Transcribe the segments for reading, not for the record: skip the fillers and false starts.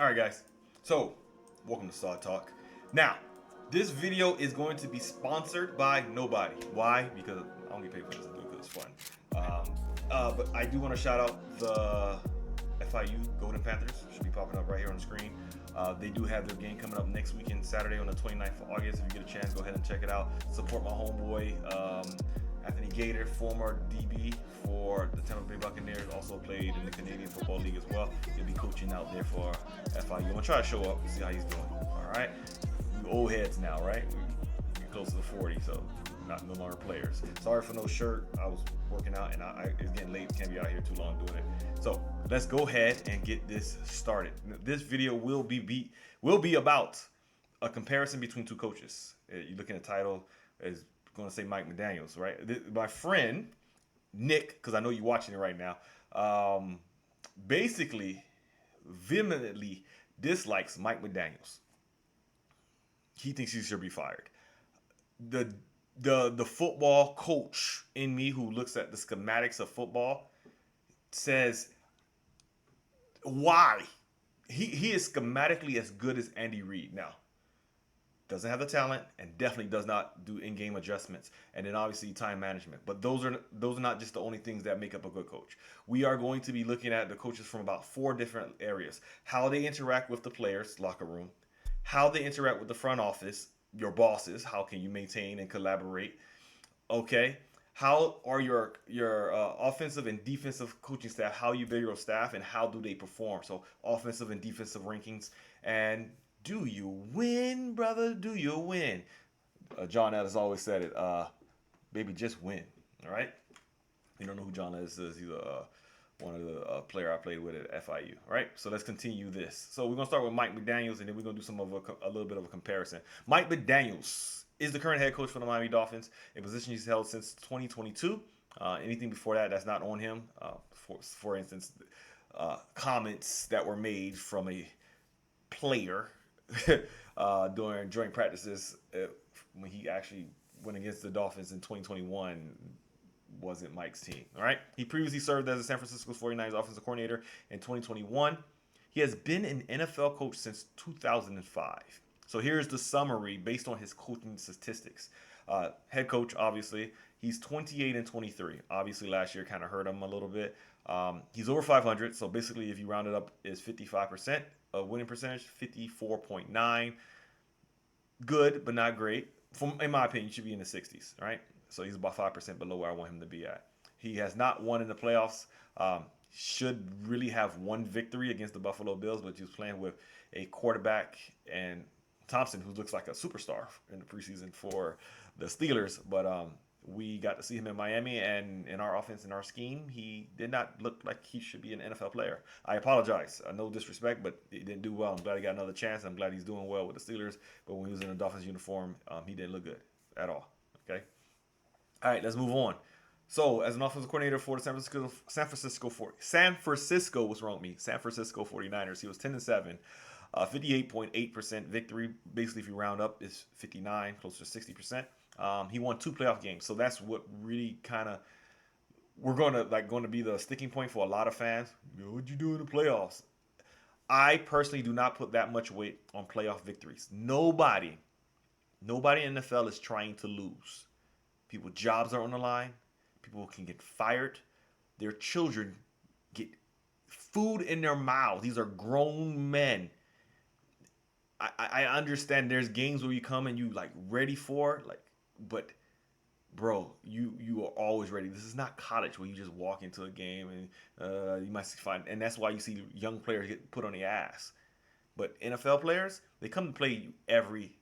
All right, guys. So, welcome to S.O.D Talk. Now, this video is going to be sponsored by nobody. Why? Because I don't get paid for this. I do it because it's fun. But I do want to shout out the FIU Golden Panthers. Should be popping up right here on the screen. They do have their game coming up next weekend, Saturday on the 29th of August. If you get a chance, go ahead and check it out. Support my homeboy, Anthony Gator, former DB for the Tampa Bay Buccaneers, also played in the Canadian Football League as well. He'll be coaching out there for FIU. I'm gonna try to show up and see how he's doing. All right, we old heads now, right? We're close to the 40, so not no longer players. Sorry for no shirt. I was working out and it's getting late. Can't be out here too long doing it. So let's go ahead and get this started. This video will be about a comparison between two coaches. You looking at the title is going to say Mike McDaniels, right? My friend Nick, because I know you're watching it right now, basically vehemently dislikes Mike McDaniels. He thinks he should be fired. The football coach in me who looks at the schematics of football says why he is schematically as good as Andy Reid. Now, doesn't have the talent and definitely does not do in-game adjustments, and then obviously time management. But those are not just the only things that make up a good coach. We are going to be looking at the coaches from about 4 different areas: how they interact with the players, locker room, how they interact with the front office, your bosses, how can you maintain and collaborate, okay? How are your offensive and defensive coaching staff? How you build your staff and how do they perform? So offensive and defensive rankings. And do you win, brother? Do you win? John Ellis always said it. Baby, just win. All right. You don't know who John Ellis is? He's one of the player I played with at FIU. All right. So let's continue this. So we're gonna start with Mike McDaniels, and then we're gonna do a little bit of a comparison. Mike McDaniels is the current head coach for the Miami Dolphins, a position he's held since 2022. Anything before that, that's not on him. For instance, comments that were made from a player during joint practices when he actually went against the Dolphins in 2021 wasn't Mike's team. All right. He previously served as the San Francisco 49ers offensive coordinator in 2021. He has been an NFL coach since 2005. So here's the summary based on his coaching statistics. Head coach, obviously, he's 28 and 23. Obviously, last year kind of hurt him a little bit. He's over 500. So basically, if you round it up, is 55% of winning percentage, 54.9. Good, but not great. In my opinion, he should be in the 60s, right? So he's about 5% below where I want him to be at. He has not won in the playoffs. Should really have one victory against the Buffalo Bills, but he was playing with a quarterback and Thompson, who looks like a superstar in the preseason for the Steelers. But we got to see him in Miami, and in our offense, in our scheme, he did not look like he should be an NFL player. I apologize. No disrespect, but he didn't do well. I'm glad he got another chance. I'm glad he's doing well with the Steelers. But when he was in a Dolphins uniform, he didn't look good at all. Okay. All right, let's move on. So, as an offensive coordinator for the San Francisco, what's wrong with me? San Francisco 49ers. He was 10-7, 58.8% victory. Basically, if you round up, is 59, close to 60%. He won 2 playoff games, so that's what really kind of we're going to be the sticking point for a lot of fans. What'd you do in the playoffs? I personally do not put that much weight on playoff victories. Nobody in the NFL is trying to lose. People's jobs are on the line. People can get fired. Their children get food in their mouths. These are grown men. I understand there's games where you come and you like ready for but bro, you are always ready. This is not college where you just walk into a game and you might find, and that's why you see young players get put on the ass. But NFL players, they come to play every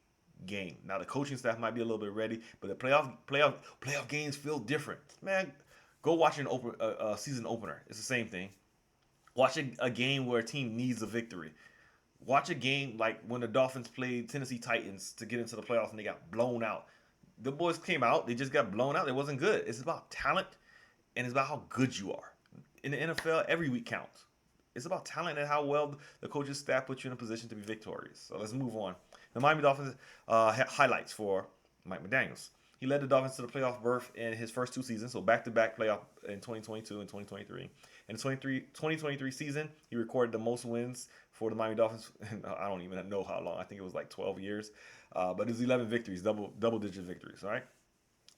game. Now the coaching staff might be a little bit ready, but the playoff games feel different. Man, go watch an season opener. It's the same thing. Watch a game where a team needs a victory. Watch a game like when the Dolphins played Tennessee Titans to get into the playoffs and they got blown out. The boys came out, they just got blown out. It wasn't good. It's about talent and it's about how good you are. In the NFL, every week counts. It's about talent and how well the coaching staff puts you in a position to be victorious. So let's move on. The Miami Dolphins highlights for Mike McDaniels. He led the Dolphins to the playoff berth in his first two seasons, so back-to-back playoff in 2022 and 2023. In the 2023 season, he recorded the most wins for the Miami Dolphins. I don't even know how long. I think it was like 12 years. But it was 11 victories, double-digit victories, all right?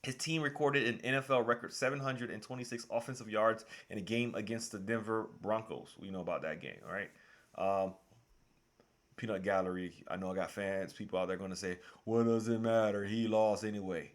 His team recorded an NFL record 726 offensive yards in a game against the Denver Broncos. We know about that game, all right? Um, Peanut Gallery. I know I got fans, people out there going to say, "What does it matter? He lost anyway."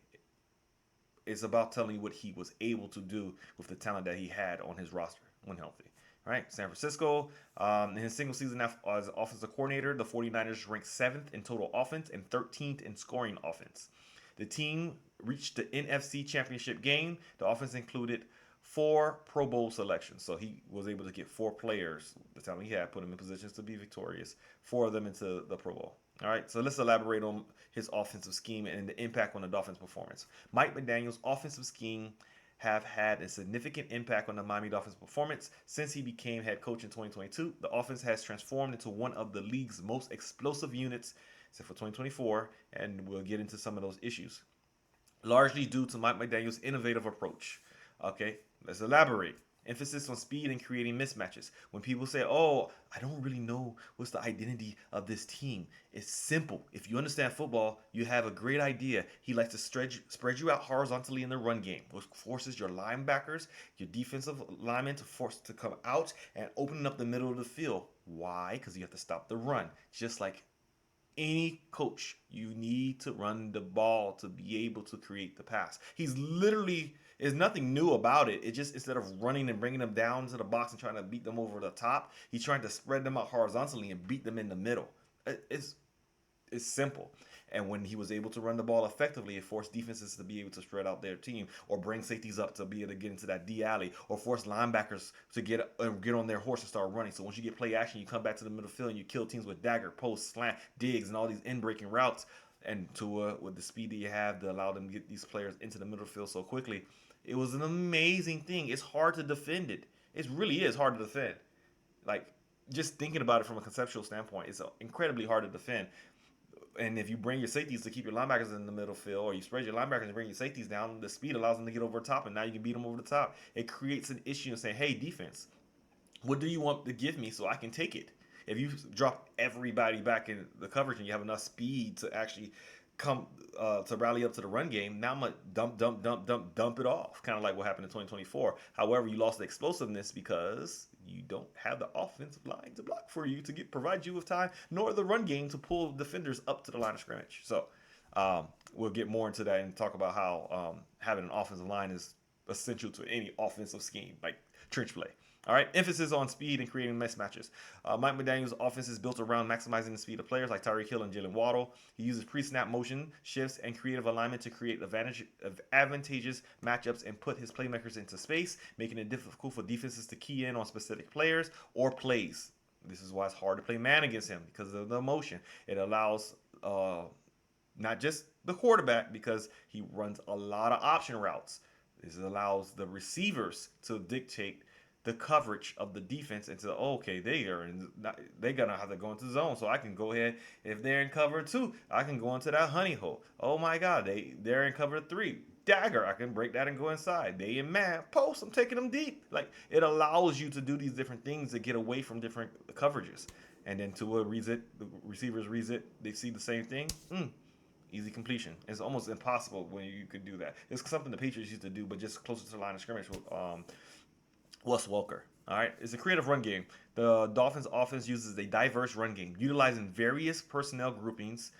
It's about telling you what he was able to do with the talent that he had on his roster when healthy. Right, San Francisco, in his single season as offensive coordinator, the 49ers ranked 7th in total offense and 13th in scoring offense. The team reached the NFC Championship game. The offense included 4 Pro Bowl selections. So he was able to get 4 players, the talent he had, put them in positions to be victorious, 4 of them into the Pro Bowl. All right, so let's elaborate on his offensive scheme and the impact on the Dolphins' performance. Mike McDaniel's offensive scheme have had a significant impact on the Miami Dolphins' performance since he became head coach in 2022. The offense has transformed into one of the league's most explosive units, except for 2024, and we'll get into some of those issues. Largely due to Mike McDaniel's innovative approach. Okay, let's elaborate. Emphasis on speed and creating mismatches. When people say, "Oh, I don't really know what's the identity of this team," it's simple. If you understand football, you have a great idea. He likes to spread you out horizontally in the run game, which forces your linebackers, your defensive linemen to force to come out and open up the middle of the field. Why? Because you have to stop the run. Just like any coach, you need to run the ball to be able to create the pass. He's literally, there's nothing new about it. It just, instead of running and bringing them down to the box and trying to beat them over the top, he's trying to spread them out horizontally and beat them in the middle. It's simple. And when he was able to run the ball effectively, it forced defenses to be able to spread out their team, or bring safeties up to be able to get into that D alley, or force linebackers to get on their horse and start running. So once you get play action, you come back to the middle field and you kill teams with dagger, post, slant, digs, and all these in-breaking routes. And with the speed that you have to allow them to get these players into the middle field so quickly, it was an amazing thing. It's hard to defend it. It really is hard to defend. Like, just thinking about it from a conceptual standpoint, it's incredibly hard to defend. And if you bring your safeties to keep your linebackers in the middle field, or you spread your linebackers and bring your safeties down, the speed allows them to get over the top, and now you can beat them over the top. It creates an issue and say, "Hey, defense, what do you want to give me so I can take it?" If you drop everybody back in the coverage and you have enough speed to actually come to rally up to the run game, now I'm gonna dump it off, kind of like what happened in 2024. However, you lost the explosiveness because you don't have the offensive line to block for you to provide you with time, nor the run game to pull defenders up to the line of scrimmage. So we'll get more into that and talk about how having an offensive line is essential to any offensive scheme, like trench play. All right, emphasis on speed and creating mismatches. Mike McDaniel's offense is built around maximizing the speed of players like Tyreek Hill and Jalen Waddle. He uses pre-snap motion, shifts, and creative alignment to create advantageous matchups and put his playmakers into space, making it difficult for defenses to key in on specific players or plays. This is why it's hard to play man against him, because of the motion. It allows not just the quarterback, because he runs a lot of option routes. This allows the receivers to dictate the coverage of the defense into, okay, they're gonna have to go into zone, so I can go ahead. If they're in cover 2, I can go into that honey hole. Oh my God, they're in cover 3, dagger, I can break that and go inside. They in man post, I'm taking them deep. Like, it allows you to do these different things to get away from different coverages. And then Tua reads it, the receivers reads it, they see the same thing. Easy completion. It's almost impossible when you could do that. It's something the Patriots used to do, but just closer to the line of scrimmage with Wes Welker. All right, it's a creative run game. The Dolphins' offense uses a diverse run game, utilizing various personnel groupings.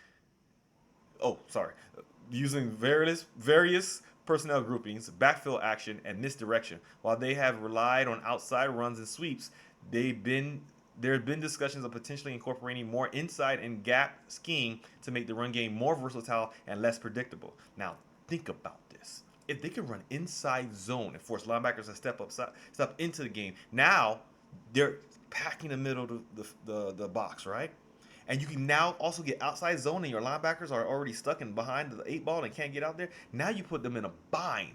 Using various personnel groupings, backfield action, and misdirection. While they have relied on outside runs and sweeps, there have been discussions of potentially incorporating more inside and gap scheme to make the run game more versatile and less predictable. Now, think about this. If they can run inside zone and force linebackers to step into the game, now they're packing the middle of the box, right? And you can now also get outside zone, and your linebackers are already stuck in behind the 8 ball and can't get out there. Now you put them in a bind.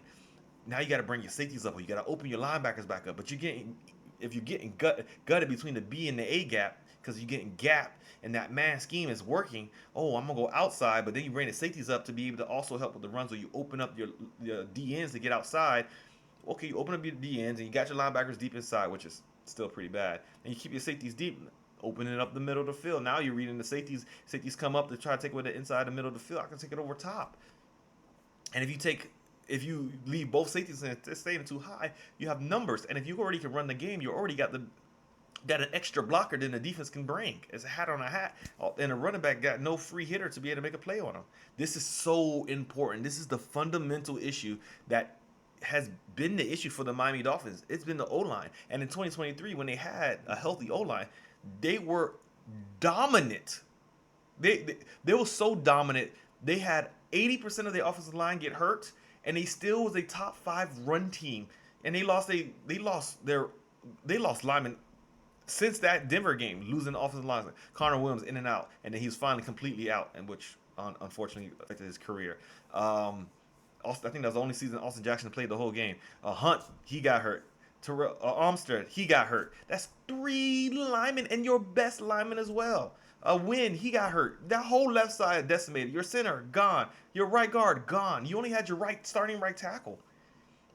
Now you got to bring your safeties up, or you got to open your linebackers back up. But if you're getting gutted between the B and the A gap, because you're getting gapped and that man scheme is working. Oh, I'm gonna go outside, but then you bring the safeties up to be able to also help with the runs, so you open up your DNs to get outside. Okay, you open up your DNs and you got your linebackers deep inside, which is still pretty bad. And you keep your safeties deep, opening up the middle of the field. Now you're reading the safeties. Safeties come up to try to take away the inside, the middle of the field. I can take it over top. And if you leave both safeties and staying too high, you have numbers. And if you already can run the game, you already got an extra blocker than the defense can bring. It's a hat on a hat. And a running back got no free hitter to be able to make a play on him. This is so important. This is the fundamental issue that has been the issue for the Miami Dolphins. It's been the O-line. And in 2023, when they had a healthy O-line, they were dominant. They were so dominant. They had 80% of their offensive line get hurt, and they still was a top 5 run team. And they lost linemen since that Denver game, losing the offensive lineman. Connor Williams in and out, and then he was finally completely out, and which unfortunately affected his career. I think that was the only season Austin Jackson played the whole game. Hunt, he got hurt. Terrell Armstead, he got hurt. That's 3 linemen and your best lineman as well. Win, he got hurt. That whole left side decimated. Your center, gone. Your right guard, gone. You only had your starting right tackle.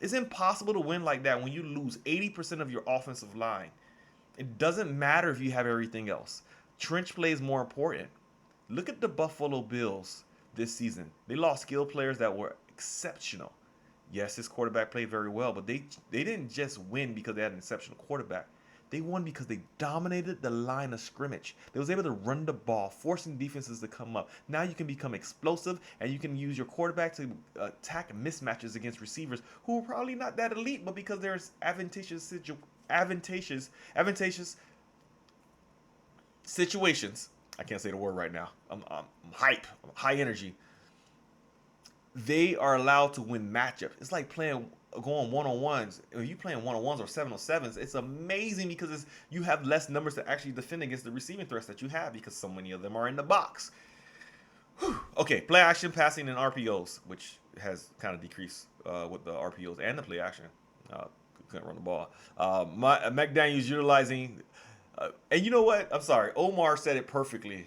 It's impossible to win like that when you lose 80% of your offensive line. It doesn't matter if you have everything else. Trench play is more important. Look at the Buffalo Bills this season. They lost skilled players that were exceptional. Yes, his quarterback played very well, but they didn't just win because they had an exceptional quarterback. They won because they dominated the line of scrimmage. They was able to run the ball, forcing defenses to come up. Now you can become explosive, and you can use your quarterback to attack mismatches against receivers who are probably not that elite, but because there's advantageous situations. I can't say the word right now. I'm hype. I'm high energy. They are allowed to win matchups. It's like going one-on-ones. If you playing one-on-ones or 7-on-7s, it's amazing because you have less numbers to actually defend against the receiving threats that you have because so many of them are in the box. Whew. Okay, play action, passing, and RPOs, which has kind of decreased with the RPOs and the play action. Couldn't run the ball. McDaniel's utilizing, and you know what? I'm sorry. Omar said it perfectly.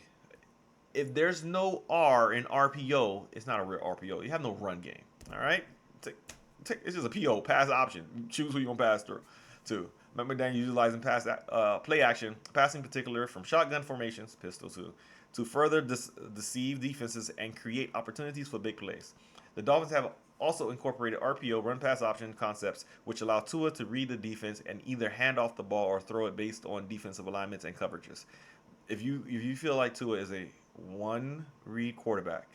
If there's no R in RPO, it's not a real RPO. You have no run game. All right? It's just a PO, pass option. Choose who you're going to pass through to. McDaniel utilizing play action, passing particular from shotgun formations, pistol to further deceive defenses and create opportunities for big plays. The Dolphins have also incorporated RPO, run pass option concepts, which allow Tua to read the defense and either hand off the ball or throw it based on defensive alignments and coverages. If you feel like Tua is a one read quarterback,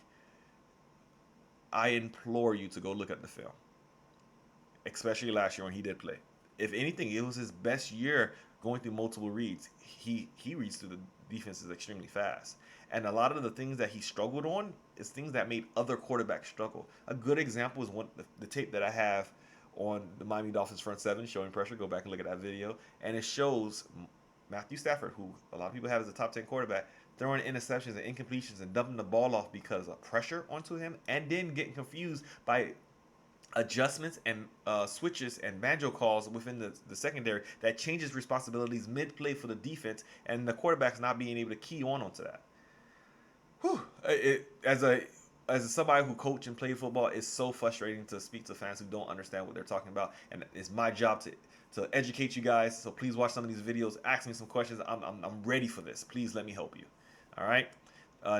I implore you to go look at the film, especially last year when he did play. If anything, it was his best year going through multiple reads. He reads through the defenses extremely fast, and a lot of the things that he struggled on is things that made other quarterbacks struggle. A good example is the tape that I have on the Miami Dolphins front seven showing pressure. Go back and look at that video, and it shows Matthew Stafford, who a lot of people have as a top 10 quarterback, throwing interceptions and incompletions and dumping the ball off because of pressure onto him, and then getting confused by adjustments and switches and banjo calls within the secondary that changes responsibilities mid-play for the defense, and the quarterback's not being able to key onto that. Whew. As somebody who coached and played football, it's so frustrating to speak to fans who don't understand what they're talking about, and it's my job to educate you guys. So please watch some of these videos, ask me some questions. I'm ready for this. Please let me help you. All right.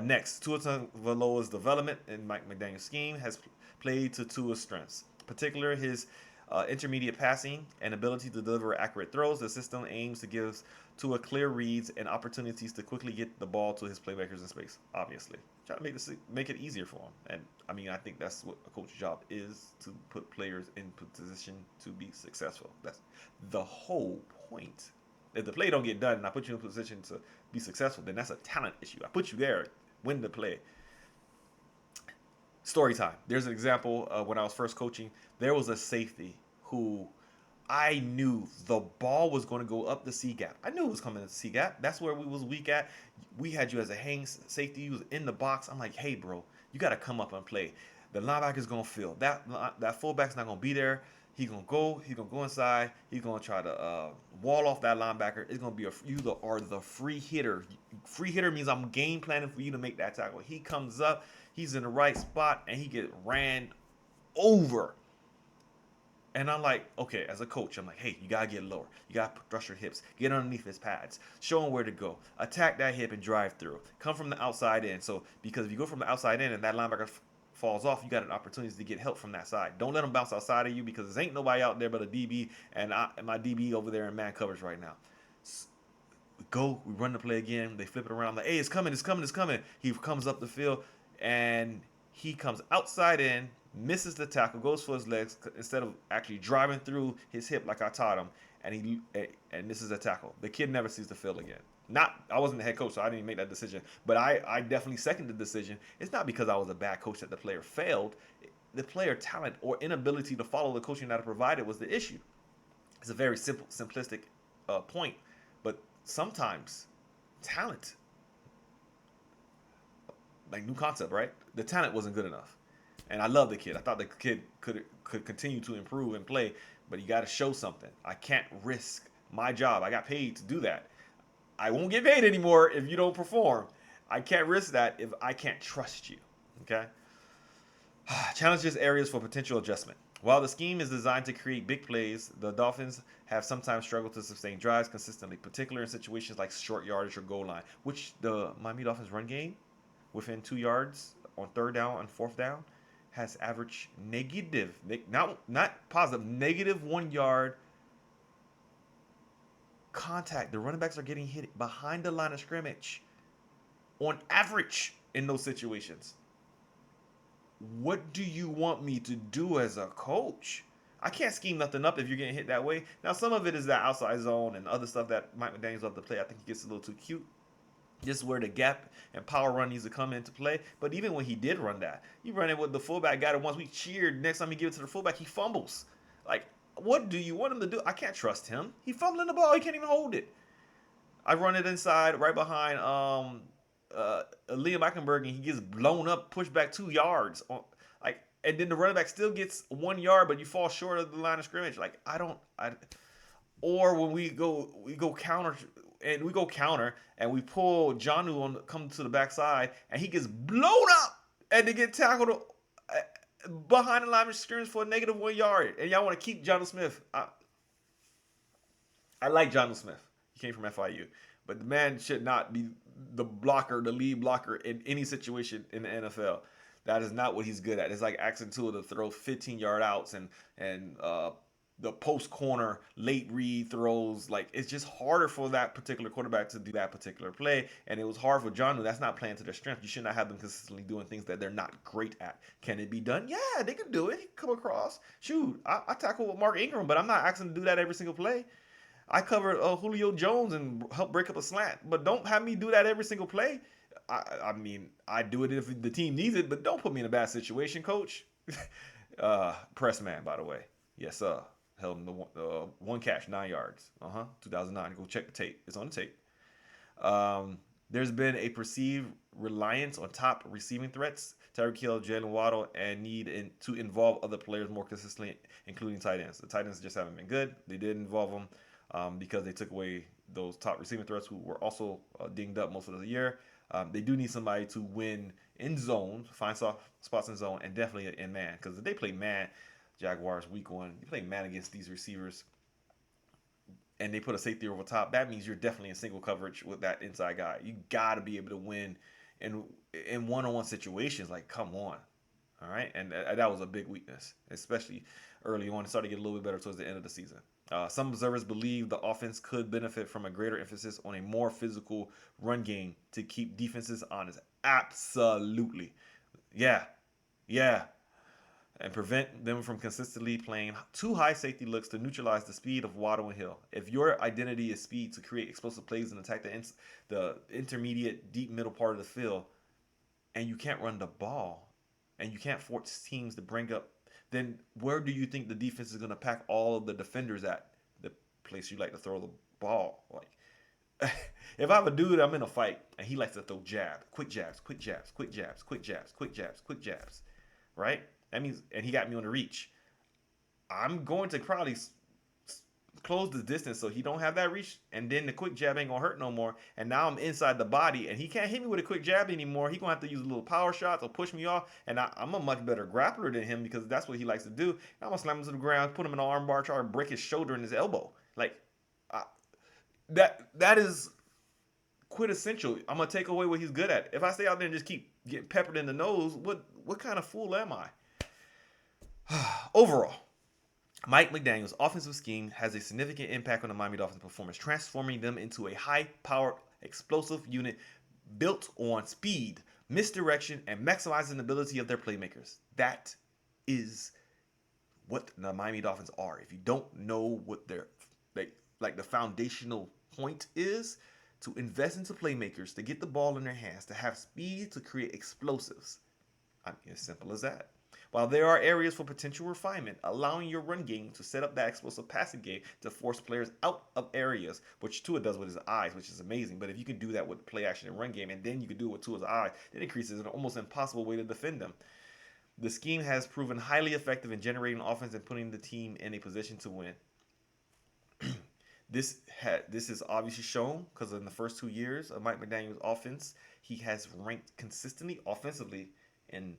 Next, Tua Tagovailoa's development in Mike McDaniel's scheme has played to Tua's strengths, particularly his intermediate passing and ability to deliver accurate throws. The system aims to give Tua clear reads and opportunities to quickly get the ball to his playmakers in space. Obviously, try to make it easier for him. And I mean, I think that's what a coach's job is, to put players in position to be successful. That's the whole point. If the play don't get done and I put you in a position to be successful, then that's a talent issue. I put you there, win the play. Story time. There's an example when I was first coaching. There was a safety who I knew the ball was going to go up the C gap. I knew it was coming to the C gap. That's where we was weak at. We had you as a hang safety. You was in the box. I'm like, hey, bro, you got to come up and play. The linebacker's going to feel. That fullback's not going to be there. He's gonna go inside. He's gonna try to wall off that linebacker. It's gonna be are the free hitter. Free hitter means I'm game planning for you to make that tackle. He comes up, he's in the right spot, and he get ran over. And I'm like, okay, as a coach, I'm like, hey, you gotta get lower. You gotta thrust your hips. Get underneath his pads. Show him where to go. Attack that hip and drive through. Come from the outside in. So because if you go from the outside in and that linebacker falls off, you got an opportunity to get help from that side. Don't let him bounce outside of you because there ain't nobody out there but a DB and my DB over there in man coverage right now. We run the play again. They flip it around. I'm like, hey, it's coming, it's coming, it's coming. He comes up the field and he comes outside in, misses the tackle, goes for his legs instead of actually driving through his hip like I taught him, and misses a tackle. The kid never sees the field again. Not, I wasn't the head coach, so I didn't even make that decision. But I definitely second the decision. It's not because I was a bad coach that the player failed. The player talent or inability to follow the coaching that I provided was the issue. It's a very simplistic point, but sometimes talent, like new concept, right? The talent wasn't good enough, and I love the kid. I thought the kid could continue to improve and play, but you got to show something. I can't risk my job. I got paid to do that. I won't get paid anymore if you don't perform. I can't risk that if I can't trust you. Okay. Challenges areas for potential adjustment. While the scheme is designed to create big plays, the Dolphins have sometimes struggled to sustain drives consistently, particularly in situations like short yardage or goal line, which the Miami Dolphins run game within 2 yards on third down and fourth down has averaged negative, not positive, negative 1 yard contact. The running backs are getting hit behind the line of scrimmage on average in those situations. What do you want me to do as a coach? I can't scheme nothing up if you're getting hit that way. Now, some of it is that outside zone and other stuff that Mike McDaniels love to play. I think he gets a little too cute. This is where the gap and power run needs to come into play. But even when he did run that, he ran it with the fullback. Got it once. We cheered. Next time he gives it to the fullback, he fumbles. Like, what do you want him to do? I can't trust him. He fumbling the ball. He can't even hold it. I run it inside right behind Liam Eichenberg, and he gets blown up, pushed back 2 yards. And then the running back still gets 1 yard, but you fall short of the line of scrimmage. Like, or when we go counter, and we pull Jonnu come to the backside, and he gets blown up, and they get tackled behind the line of scrimmage for a negative 1 yard, and y'all want to keep Jonnu Smith. I like Jonnu Smith. He came from FIU. But the man should not be the lead blocker in any situation in the NFL. That is not what he's good at. It's like asking Tua to throw 15-yard outs and the post corner late read throws. Like, it's just harder for that particular quarterback to do that particular play. And it was hard for Jonnu. That's not playing to their strength. You should not have them consistently doing things that they're not great at. Can it be done? Yeah, they can do it. He can come across. Shoot, I tackle with Mark Ingram, but I'm not asking to do that every single play. I covered Julio Jones and help break up a slant, but don't have me do that every single play. I mean, I do it if the team needs it, but don't put me in a bad situation, coach. Press man, by the way. Yes, sir. Held him the one catch, 9 yards. 2009. Go check the tape. It's on the tape. There's been a perceived reliance on top receiving threats, Tyreek Hill, Jalen Waddle, and need to involve other players more consistently, including tight ends. The tight ends just haven't been good. They did involve them. Because they took away those top receiving threats who were also dinged up most of the year. They do need somebody to win in zone, find soft spots in zone, and definitely in man. Because if they play man, Jaguars week 1, you play man against these receivers, and they put a safety over top, that means you're definitely in single coverage with that inside guy. You got to be able to win in one-on-one situations. Like, come on. All right? And that was a big weakness, especially early on. It started to get a little bit better towards the end of the season. Some observers believe the offense could benefit from a greater emphasis on a more physical run game to keep defenses honest. Absolutely. Yeah. And prevent them from consistently playing too high safety looks to neutralize the speed of Waddle and Hill. If your identity is speed to create explosive plays and attack the intermediate deep middle part of the field, and you can't run the ball, and you can't force teams to bring up, then where do you think the defense is going to pack all of the defenders at? The place you like to throw the ball. Like, if I have a dude, I'm in a fight, and he likes to throw quick jabs, right? That means, and he got me on the reach. I'm going to probably close the distance so he don't have that reach, and then the quick jab ain't gonna hurt no more. And now I'm inside the body, and he can't hit me with a quick jab anymore. He gonna have to use a little power shots or push me off. And I'm a much better grappler than him because that's what he likes to do. And I'm gonna slam him to the ground, put him in an arm bar, try to break his shoulder and his elbow. Like uh, that is quintessential. I'm gonna take away what he's good at. If I stay out there and just keep getting peppered in the nose, what kind of fool am I? Overall, Mike McDaniel's offensive scheme has a significant impact on the Miami Dolphins' performance, transforming them into a high-powered, explosive unit built on speed, misdirection, and maximizing the ability of their playmakers. That is what the Miami Dolphins are. If you don't know what their like the foundational point is, to invest into playmakers, to get the ball in their hands, to have speed, to create explosives. I mean, as simple as that. While there are areas for potential refinement, allowing your run game to set up that explosive passing game to force players out of areas, which Tua does with his eyes, which is amazing. But if you can do that with play action and run game, and then you can do it with Tua's eyes, it increases an almost impossible way to defend them. The scheme has proven highly effective in generating offense and putting the team in a position to win. This is obviously shown because in the first 2 years of Mike McDaniel's offense, he has ranked consistently offensively in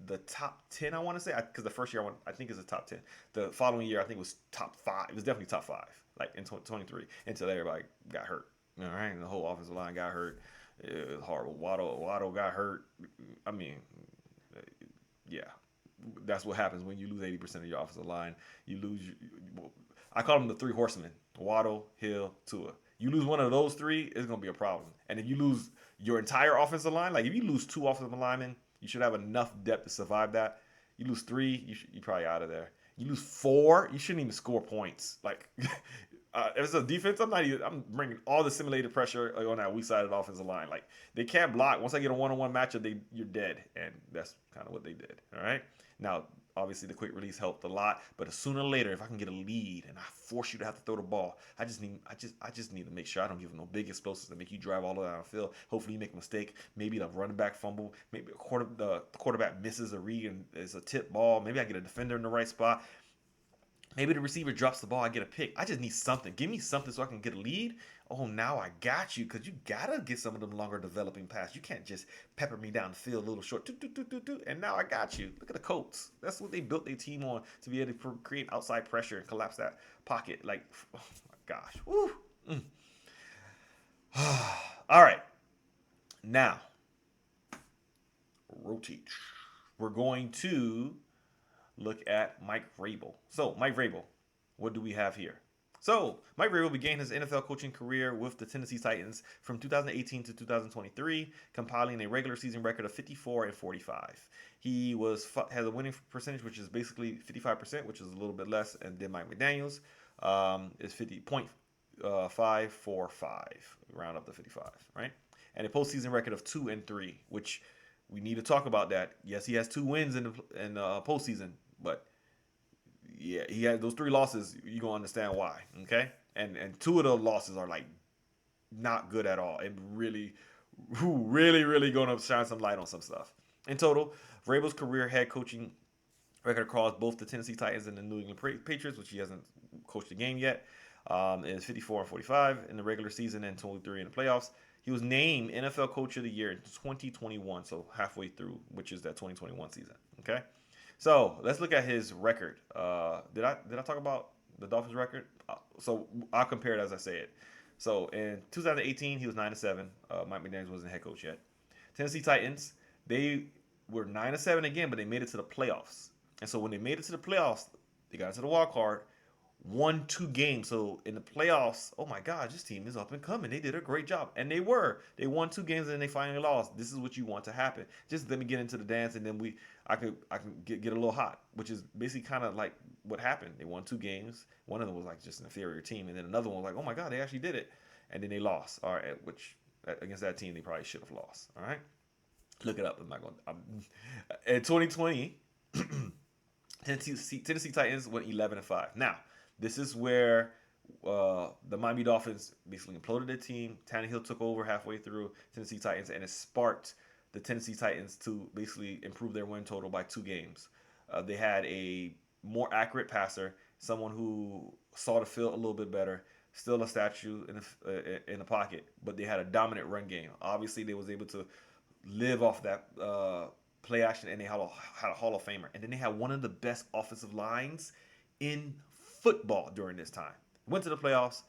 the top 10. I want to say, because the first year I think is the top 10. The following year I think it was top 5. It was definitely top 5, like in 23, until everybody got hurt. All right, and the whole offensive line got hurt. It was horrible. Waddle got hurt. I mean, yeah, that's what happens when you lose 80% of your offensive line. You lose. I call them the three horsemen: Waddle, Hill, Tua. You lose one of those three, it's gonna be a problem. And if you lose your entire offensive line, like if you lose 2 offensive linemen, you should have enough depth to survive that. You lose 3, you're probably out of there. You lose 4, you shouldn't even score points. Like if it's a defense, I'm bringing all the simulated pressure on that weak side of the offensive line. Like they can't block. Once I get a one-on-one matchup, you're dead, and that's kind of what they did. All right. Now, obviously, the quick release helped a lot, but sooner or later, if I can get a lead and I force you to have to throw the ball, I just need to make sure I don't give them no big explosives that make you drive all the way down the field. Hopefully, you make a mistake. Maybe the running back fumble. Maybe the quarterback misses a read and it's a tip ball. Maybe I get a defender in the right spot. Maybe the receiver drops the ball, I get a pick. I just need something. Give me something so I can get a lead. Oh, now I got you, because you got to get some of them longer developing passes. You can't just pepper me down the field a little short. And now I got you. Look at the Colts. That's what they built their team on, to be able to create outside pressure and collapse that pocket. Like, oh my gosh. Woo. All right. Now, rotate. We're going to look at Mike Vrabel. So, Mike Vrabel, what do we have here? So, Mike Vrabel began his NFL coaching career with the Tennessee Titans from 2018 to 2023, compiling a regular season record of 54 and 45. He has a winning percentage, which is basically 55%, which is a little bit less, and then Mike McDaniel's is 50.545, round up to 55, right? And a postseason record of 2 and 3, which we need to talk about that. Yes, he has 2 wins in the postseason, but yeah, he had those 3 losses. You're gonna understand why, okay? And 2 of the losses are like not good at all, and really gonna shine some light on some stuff. In total, Vrabel's career head coaching record across both the Tennessee Titans and the New England Patriots, which he hasn't coached a game yet, is 54 and 45 in the regular season and 23 in the playoffs. He was named NFL Coach of the Year in 2021, so halfway through, which is that 2021 season. Okay, so let's look at his record. Did I talk about the Dolphins' record? So I'll compare it as I say it. So in 2018, he was 9-7. Mike McDaniel wasn't head coach yet. Tennessee Titans, they were 9-7 again, but they made it to the playoffs. And so when they made it to the playoffs, they got into the wild card, won 2 games. So in the playoffs, oh my God, this team is up and coming. They did a great job. And they were. They won 2 games and they finally lost. This is what you want to happen. Just let me get into the dance, and then I can get a little hot, which is basically kind of like what happened. They won 2 games. One of them was like just an inferior team, and then another one was like, oh my God, they actually did it. And then they lost. All right, which against that team they probably should have lost. All right, look it up. I'm not going. In 2020, Tennessee Titans went 11-5. Now, this is where the Miami Dolphins basically imploded their team. Tannehill took over halfway through Tennessee Titans, and it sparked the Tennessee Titans to basically improve their win total by 2 games. They had a more accurate passer, someone who saw the field a little bit better. Still a statue in the pocket, but they had a dominant run game. Obviously, they was able to live off that play action, and they had a Hall of Famer. And then they had one of the best offensive lines in football during this time. Went to the playoffs,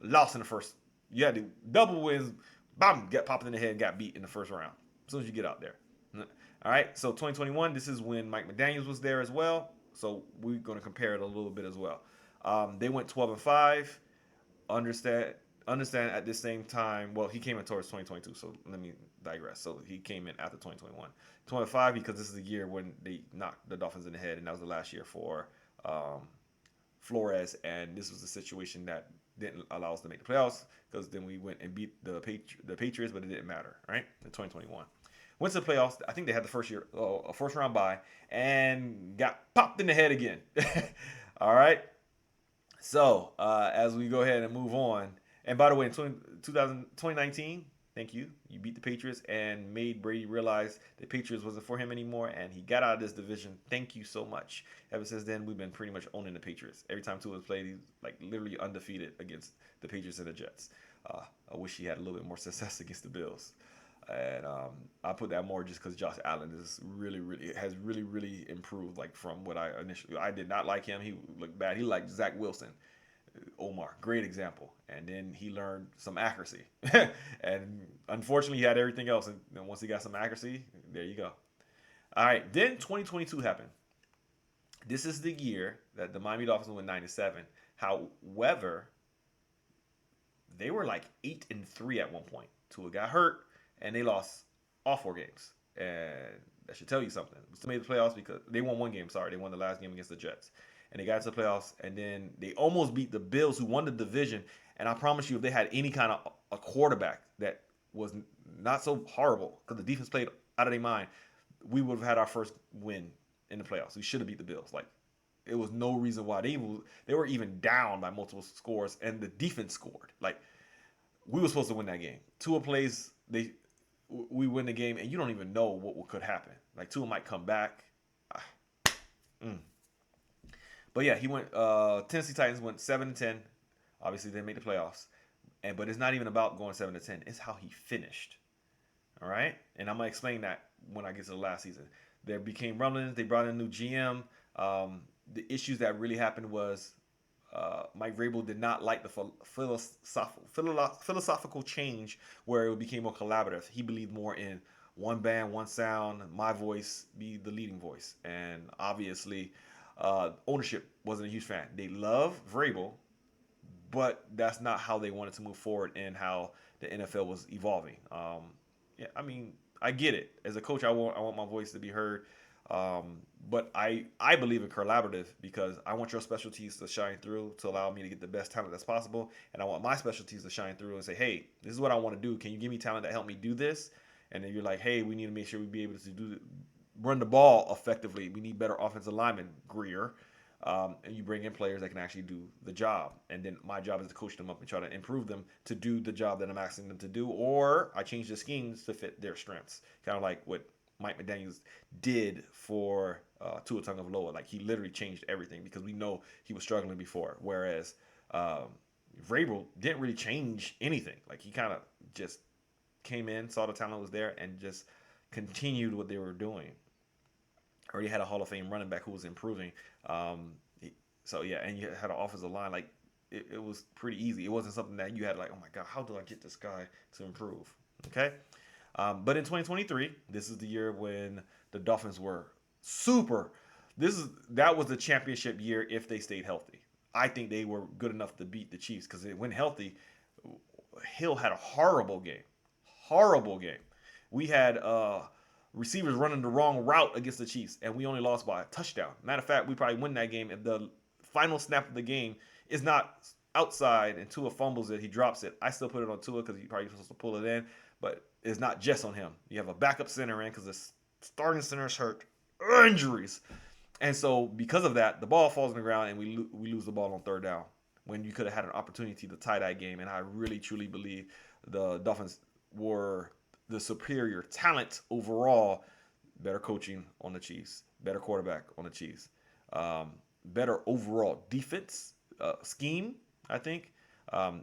lost in the first. You had the double wins, bam, get popped in the head and got beat in the first round. As soon as you get out there. All right, so 2021, this is when Mike McDaniels was there as well. So we're going to compare it a little bit as well. They went 12-5. Understand at this same time, well, he came in towards 2022, so let me digress. So he came in after 2021. 25 because this is the year when they knocked the Dolphins in the head, and that was the last year for Flores, and this was a situation that didn't allow us to make the playoffs because then we went and beat the Patriots, but it didn't matter, right? In 2021. Went to the playoffs. I think they had the first round bye, and got popped in the head again. All right. So as we go ahead and move on, and by the way, in 2019, thank you. You beat the Patriots and made Brady realize the Patriots wasn't for him anymore, and he got out of this division. Thank you so much. Ever since then, we've been pretty much owning the Patriots. Every time Tua has played, he's like literally undefeated against the Patriots and the Jets. I wish he had a little bit more success against the Bills. And I put that more just because Josh Allen has really improved. Like from what I did not like him. He looked bad. He liked Zach Wilson. Omar, great example. And then he learned some accuracy. And unfortunately, he had everything else. And then once he got some accuracy, there you go. All right, then 2022 happened. This is the year that the Miami Dolphins went 9-7. However, they were like 8-3 at one point. Tua got hurt, and they lost all 4 games. And that should tell you something. They still made the playoffs because they won one game. Sorry, they won the last game against the Jets. And they got to the playoffs, and then they almost beat the Bills, who won the division. And I promise you, if they had any kind of a quarterback that was not so horrible, because the defense played out of their mind, we would have had our first win in the playoffs. We should have beat the Bills. Like, it was no reason why they were even down by multiple scores, and the defense scored. Like, we were supposed to win that game. Tua plays, we win the game, and you don't even know what could happen. Like, Tua might come back. But yeah, he went. Tennessee Titans went 7-10. Obviously, they made the playoffs, but it's not even about going 7-10. It's how he finished. All right, and I'm gonna explain that when I get to the last season. There became rumblings. They brought in a new GM. The issues that really happened was Mike Vrabel did not like the philosophical change where it became more collaborative. He believed more in one band, one sound, my voice be the leading voice, and obviously. Ownership wasn't a huge fan. They love Vrabel, but that's not how they wanted to move forward and how the NFL was evolving. Yeah, I mean, I get it. As a coach, I want my voice to be heard, but I believe in collaborative because I want your specialties to shine through to allow me to get the best talent that's possible, and I want my specialties to shine through and say, hey, this is what I want to do. Can you give me talent that help me do this? And then you're like, hey, we need to make sure we be able to run the ball effectively. We need better offensive linemen, Greer. And you bring in players that can actually do the job. And then my job is to coach them up and try to improve them to do the job that I'm asking them to do. Or I change the schemes to fit their strengths. Kind of like what Mike McDaniels did for Tua Tagovailoa. Like, he literally changed everything because we know he was struggling before. Whereas Vrabel didn't really change anything. Like, he kind of just came in, saw the talent was there, and just continued what they were doing. Already had a Hall of Fame running back who was improving. So yeah, and you had an offensive line. Like, it was pretty easy. It wasn't something that you had like, oh my God, how do I get this guy to improve? Okay. But in 2023, this is the year when the Dolphins were super. That was the championship year if they stayed healthy. I think they were good enough to beat the Chiefs because when healthy, Hill had a horrible game. Horrible game. We had receivers running the wrong route against the Chiefs, and we only lost by a touchdown. Matter of fact, we probably win that game if the final snap of the game is not outside and Tua fumbles it, he drops it. I still put it on Tua because he probably supposed to pull it in, but it's not just on him. You have a backup center in because the starting center is hurt. Injuries. And so because of that, the ball falls on the ground and we lose the ball on third down when you could have had an opportunity to tie that game. And I really, truly believe the Dolphins were the superior talent overall. Better coaching on the Chiefs, better quarterback on the Chiefs. better overall defense scheme, I think. Um,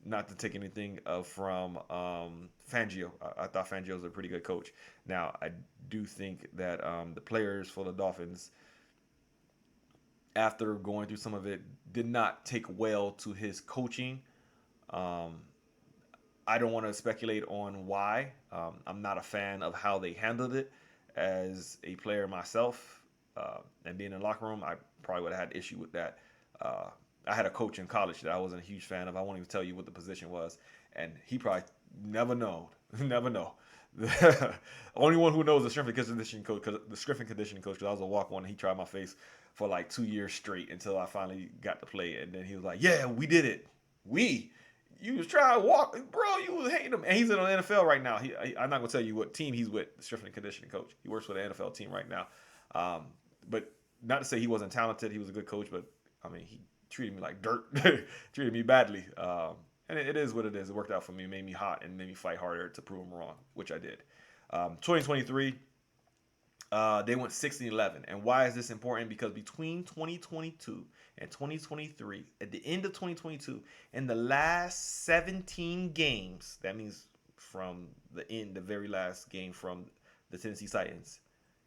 not to take anything from Fangio. I thought Fangio was a pretty good coach. Now, I do think that the players for the Dolphins, after going through some of it, did not take well to his coaching. Um, I don't want to speculate on why. I'm not a fan of how they handled it. As a player myself, and being in the locker room, I probably would have had issue with that. Uh, I had a coach in college that I wasn't a huge fan of. I won't even tell you what the position was, and he probably never know, never know. The only one who knows the strength and conditioning coach, because the strength and conditioning coach, because I was a walk on, and he tried my face for like 2 years straight until I finally got to play, and then he was like, "Yeah, we did it. We you was trying to walk, bro. You was hating him, and he's in the NFL right now. I'm not gonna tell you what team he's with. The strength and conditioning coach. He works for the NFL team right now. Um, but not to say he wasn't talented. He was a good coach, but I mean, he treated me like dirt. Treated me badly. And it is what it is. It worked out for me. It made me hot and made me fight harder to prove him wrong, which I did. 2023, they went 6-11. And why is this important? Because between 2022 and 2023, at the end of 2022, in the last 17 games, that means from the very last game from the Tennessee Titans,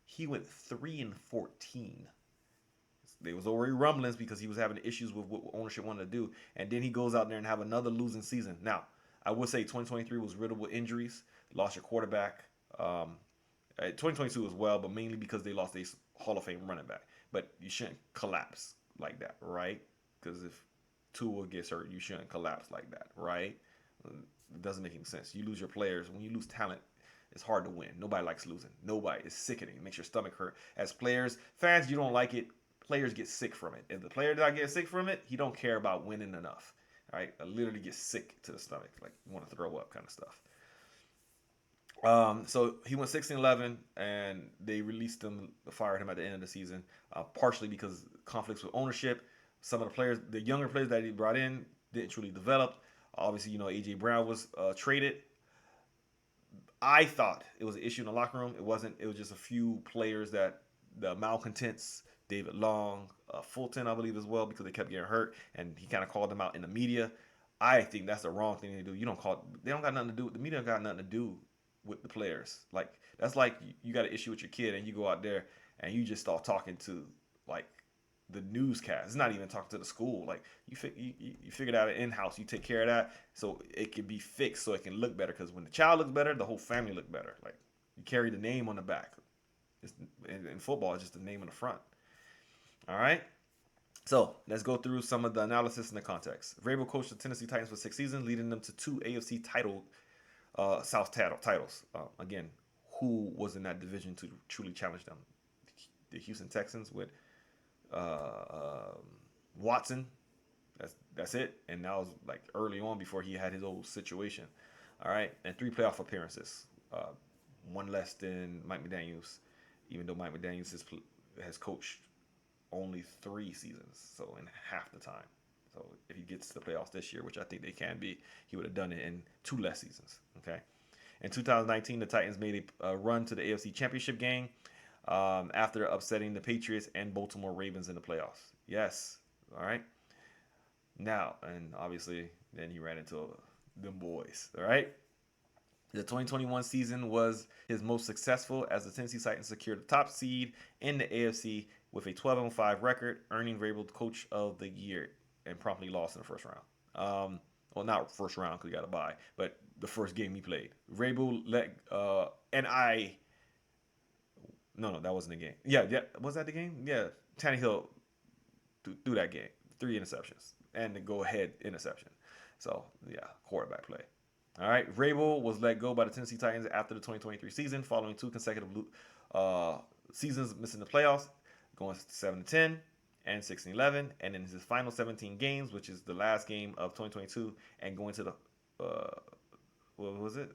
he went 3-14. There was already rumblings because he was having issues with what ownership wanted to do, and then he goes out there and have another losing season. Now, I would say 2023 was riddled with injuries, lost your quarterback. 2022 as well, but mainly because they lost a Hall of Fame running back. But you shouldn't collapse like that, right? Because if Tua gets hurt, you shouldn't collapse like that, right? It doesn't make any sense. You lose your players. When you lose talent, it's hard to win. Nobody likes losing. Nobody. It's sickening. It makes your stomach hurt. As players, fans, you don't like it. Players get sick from it. If the player does not get sick from it, he don't care about winning enough. All right? I literally get sick to the stomach, like you want to throw up kind of stuff. So he went 16-11, and they released him, fired him at the end of the season, partially because conflicts with ownership. Some of the players, the younger players that he brought in, didn't truly develop. Obviously, AJ Brown was traded. I thought it was an issue in the locker room. It wasn't. It was just a few players that the malcontents, David Long, Fulton, I believe as well, because they kept getting hurt, and he kind of called them out in the media. I think that's the wrong thing to do. You don't call. They don't got nothing to do. The media got nothing to do with the players. Like that's like you got an issue with your kid, and you go out there and you just start talking to like the newscast. It's not even talking to the school. Like you figured out in house. You take care of that so it can be fixed, so it can look better. Because when the child looks better, the whole family look better. Like you carry the name on the back. It's, in football, it's just the name on the front. All right. So let's go through some of the analysis and the context. Vrabel coached the Tennessee Titans for 6 seasons, leading them to 2 AFC South titles. Again, who was in that division to truly challenge them? The Houston Texans with Watson. That's it. And that was like early on before he had his old situation. All right, and 3 playoff appearances. One less than Mike McDaniel's, even though Mike McDaniel's has coached only 3 seasons, so in half the time. So if he gets to the playoffs this year, which I think they can be, he would have done it in 2 less seasons. Okay. In 2019, the Titans made a run to the AFC Championship game after upsetting the Patriots and Baltimore Ravens in the playoffs. Yes. All right. Now, and obviously, then he ran into them boys. All right. The 2021 season was his most successful as the Tennessee Titans secured the top seed in the AFC with a 12-5 record, earning Vrabel Coach of the Year, and promptly lost in the first round. Well, not first round because he got a bye, but the first game he played. Vrabel no, that wasn't the game. Yeah, was that the game? Yeah, Tannehill threw that game, 3 interceptions, and the go-ahead interception. So, yeah, quarterback play. All right, Vrabel was let go by the Tennessee Titans after the 2023 season, following 2 consecutive seasons missing the playoffs, going 7-10 and 16-11, and in his final 17 games, which is the last game of 2022, and going to the what was it?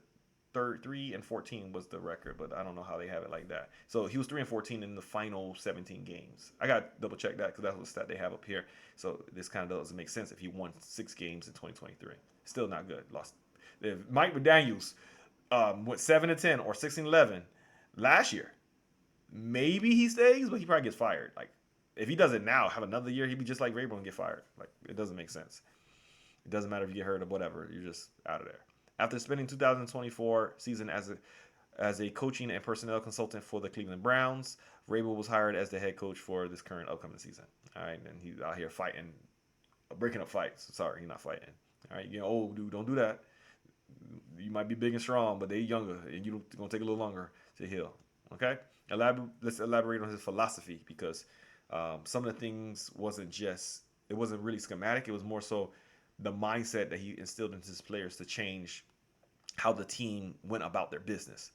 3-14 was the record, but I don't know how they have it like that. So he was 3-14 in the final 17 games. I got to double check that because that's what stat they have up here. So this kind of doesn't make sense if he won 6 games in 2023. Still not good. Lost. If Mike McDaniel's went 7-10 or 16-11 last year, maybe he stays, but he probably gets fired. Like if he does it now, have another year, he'd be just like Vrabel and get fired. Like, it doesn't make sense. It doesn't matter if you get hurt or whatever. You're just out of there. After spending 2024 season as a coaching and personnel consultant for the Cleveland Browns, Vrabel was hired as the head coach for this current upcoming season. All right, and he's out here fighting, breaking up fights. Sorry, he's not fighting. All right, you're old, dude. Don't do that. You might be big and strong, but they're younger, and you're gonna take a little longer to heal. Okay, let's elaborate on his philosophy, because some of the things it wasn't really schematic. It was more so the mindset that he instilled into his players to change how the team went about their business.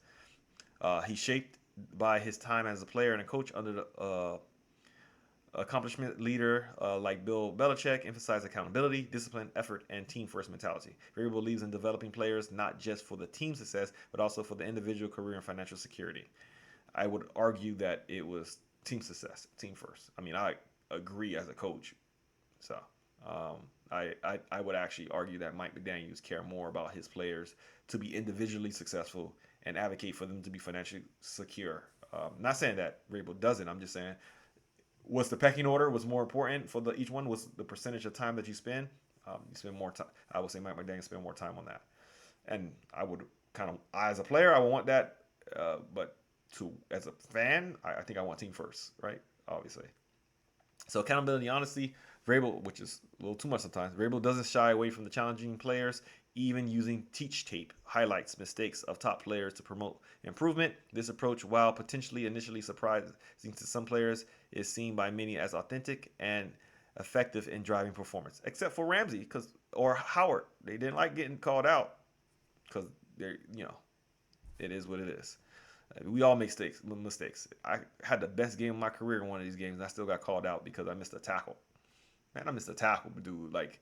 He shaped by his time as a player and a coach under the accomplishment leader like Bill Belichick emphasized accountability, discipline, effort, and team first mentality. Vrabel believes in developing players not just for the team success, but also for the individual career and financial security. I would argue that it was team success, team first. I mean, I agree as a coach. So I would actually argue that Mike McDaniels care more about his players to be individually successful and advocate for them to be financially secure. Not saying that Vrabel doesn't. I'm just saying what's the pecking order was more important for each one was the percentage of time that you spend. You spend more time. I would say Mike McDaniels spend more time on that. And I would as a player, I would want that. But as a fan, I think I want team first, right? Obviously. So accountability, honesty, Vrabel, which is a little too much sometimes. Vrabel doesn't shy away from the challenging players, even using teach tape highlights mistakes of top players to promote improvement. This approach, while potentially initially surprising to some players, is seen by many as authentic and effective in driving performance, except for Ramsey or Howard. They didn't like getting called out because it is what it is. We all make mistakes. I had the best game of my career in one of these games, and I still got called out because I missed a tackle. Man, I missed a tackle, dude. Like,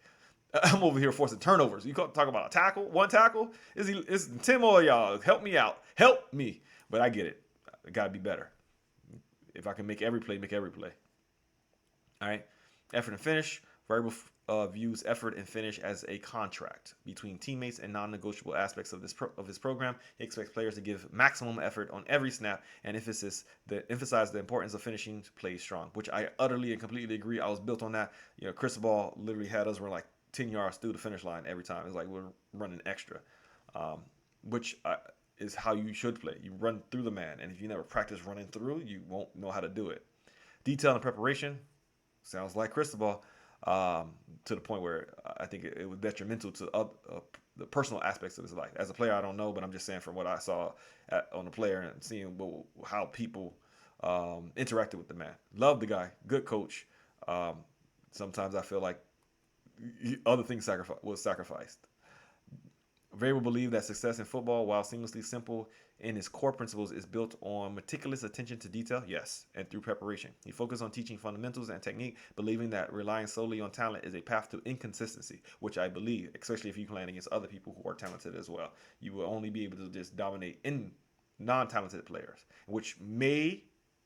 I'm over here forcing turnovers. You talk about a tackle, one tackle? It's 10 more of y'all. Help me out. Help me. But I get it. I got to be better. If I can make every play, make every play. All right. Effort and finish. Vrabel views effort and finish as a contract between teammates and non-negotiable aspects of his program. He expects players to give maximum effort on every snap and emphasize the importance of finishing plays strong, which I utterly and completely agree. I was built on that. Cristobal literally had us run like 10 yards through the finish line every time. It's like we're running extra, which is how you should play. You run through the man, and if you never practice running through, you won't know how to do it. Detail and preparation sounds like Cristobal. To the point where I think it was detrimental to the personal aspects of his life. As a player, I don't know, but I'm just saying from what I saw on the player and seeing how people interacted with the man. Love the guy, good coach. Sometimes I feel like other things was sacrificed. Vrabel believed that success in football, while seamlessly simple in its core principles, is built on meticulous attention to detail, yes, and through preparation. He focused on teaching fundamentals and technique, believing that relying solely on talent is a path to inconsistency, which I believe, especially if you plan against other people who are talented as well. You will only be able to just dominate in non-talented players, which may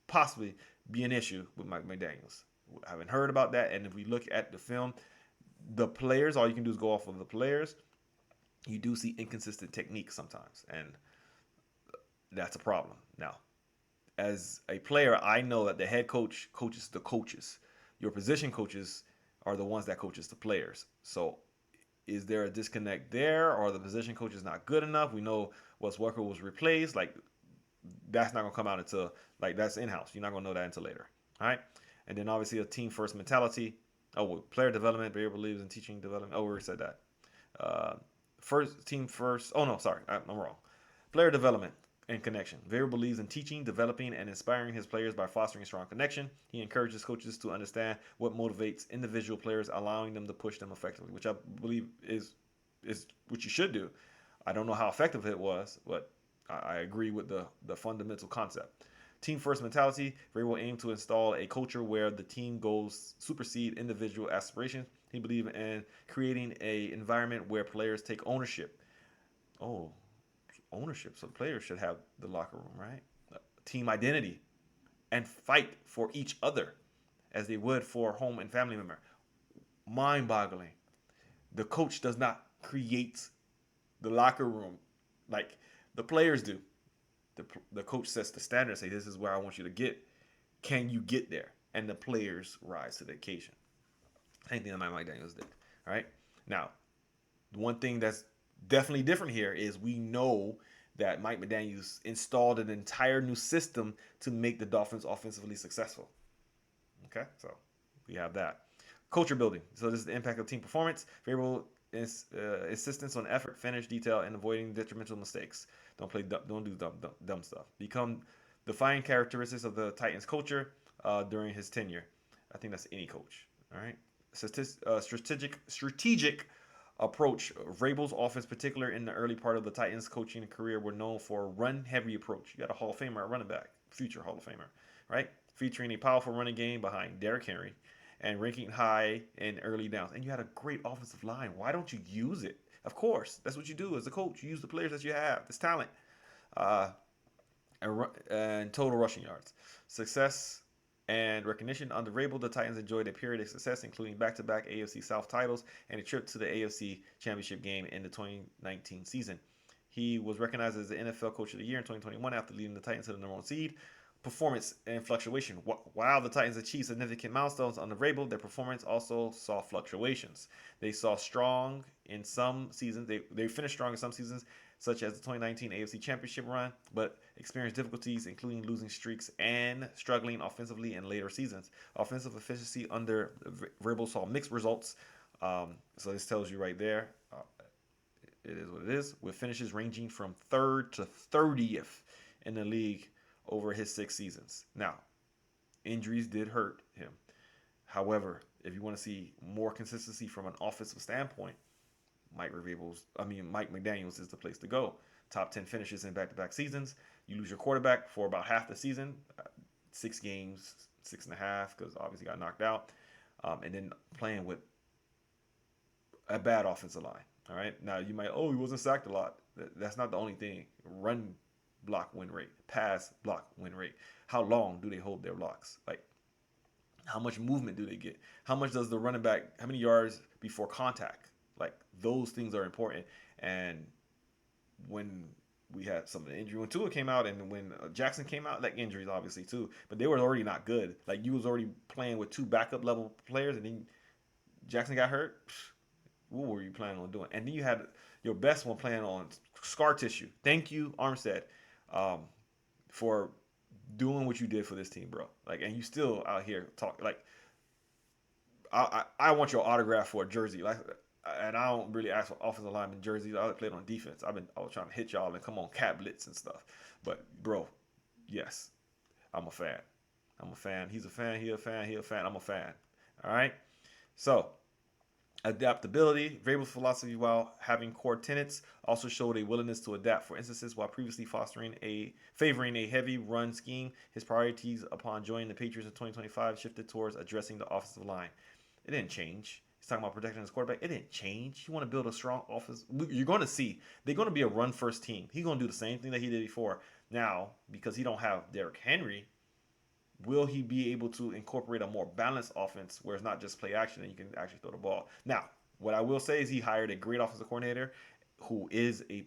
possibly be an issue with Mike McDaniels. I haven't heard about that, and if we look at the film, the players, all you can do is go off of the players. You do see inconsistent technique sometimes, and that's a problem. Now, as a player, I know that the head coach coaches the coaches. Your position coaches are the ones that coaches the players. So is there a disconnect there, or the position coach is not good enough? We know Wes Walker was replaced. Like, that's not going to come out until, that's in-house. You're not going to know that until later. All right? And then obviously a team-first mentality. Player development. Barry believes in teaching development. We already said that. Team first. Oh, no, sorry. I'm wrong. Player development and connection. Vera believes in teaching, developing, and inspiring his players by fostering a strong connection. He encourages coaches to understand what motivates individual players, allowing them to push them effectively, which I believe is what you should do. I don't know how effective it was, but I agree with the fundamental concept. Team first mentality. Vera will aim to install a culture where the team goals supersede individual aspirations. He believes in creating an environment where players take ownership. Ownership. So players should have the locker room, right? Team identity, and fight for each other as they would for a home and family member. Mind-boggling. The coach does not create the locker room like the players do. The coach sets the standard, say this is where I want you to get. Can you get there? and the players rise to the occasion. Same thing that Mike McDaniels did. All right. Now, one thing that's definitely different here is we know that Mike McDaniels installed an entire new system to make the Dolphins offensively successful. Okay, so we have that. Culture building. So this is the impact of team performance. Favorable insistence on effort, finish, detail, and avoiding detrimental mistakes. Don't do dumb stuff. Become defining characteristics of the Titans culture during his tenure. I think that's any coach. All right. Strategic approach. Vrabel's offense, particularly in the early part of the Titans' coaching career, were known for a run-heavy approach. You got a Hall of Famer, a running back, future Hall of Famer, right? Featuring a powerful running game behind Derrick Henry and ranking high in early downs. And you had a great offensive line. Why don't you use it? Of course, that's what you do as a coach. You use the players that you have. This talent. Uh, and total rushing yards. Success and recognition under Vrabel, the Titans enjoyed a period of success, including back-to-back AFC South titles and a trip to the AFC Championship game in the 2019 season. He was recognized as the NFL Coach of the Year in 2021 after leading the Titans to the number one seed. Performance and fluctuation. While the Titans achieved significant milestones under Vrabel, their performance also saw fluctuations. They saw strong in some seasons. They finished strong in some seasons, such as the 2019 AFC Championship run, but experienced difficulties, including losing streaks and struggling offensively in later seasons. Offensive efficiency under Vrabel saw mixed results. So this tells you right there, it is what it is, with finishes ranging from 3rd to 30th in the league over his 6 seasons. Now, injuries did hurt him. However, if you want to see more consistency from an offensive standpoint, Mike McDaniels is the place to go. Top 10 finishes in back-to-back seasons. You lose your quarterback for about half the season, 6 games, 6.5, because obviously got knocked out, and then playing with a bad offensive line. All right. Now you might, he wasn't sacked a lot. That's not the only thing. Run block win rate, pass block win rate. How long do they hold their blocks? Like, how much movement do they get? How much does the running back, how many yards before contact? Like, those things are important. And when we had some of the injury, when Tua came out and when Jackson came out, like, injuries obviously too, but they were already not good. Like, you was already playing with 2 backup level players, and then Jackson got hurt. What were you planning on doing? And then you had your best one playing on scar tissue. Thank you, Armstead, for doing what you did for this team, bro. Like, and you still out here talk like, I want your autograph for a jersey. Like, and I don't really ask for offensive lineman jerseys. I played on defense. I was trying to hit y'all and come on cat blitz and stuff. But bro, yes, I'm a fan. I'm a fan. He's a fan. He a fan. He a fan. I'm a fan. All right. So, adaptability. Vrabel's philosophy, while having core tenets, also showed a willingness to adapt. For instance, while previously favoring a heavy run scheme, his priorities upon joining the Patriots in 2025 shifted towards addressing the offensive line. It didn't change. He's talking about protecting his quarterback. It didn't change. You want to build a strong offense. You're going to see they're going to be a run-first team. He's going to do the same thing that he did before. Now, because he don't have Derrick Henry, will he be able to incorporate a more balanced offense where it's not just play action and you can actually throw the ball? Now, what I will say is he hired a great offensive coordinator who is a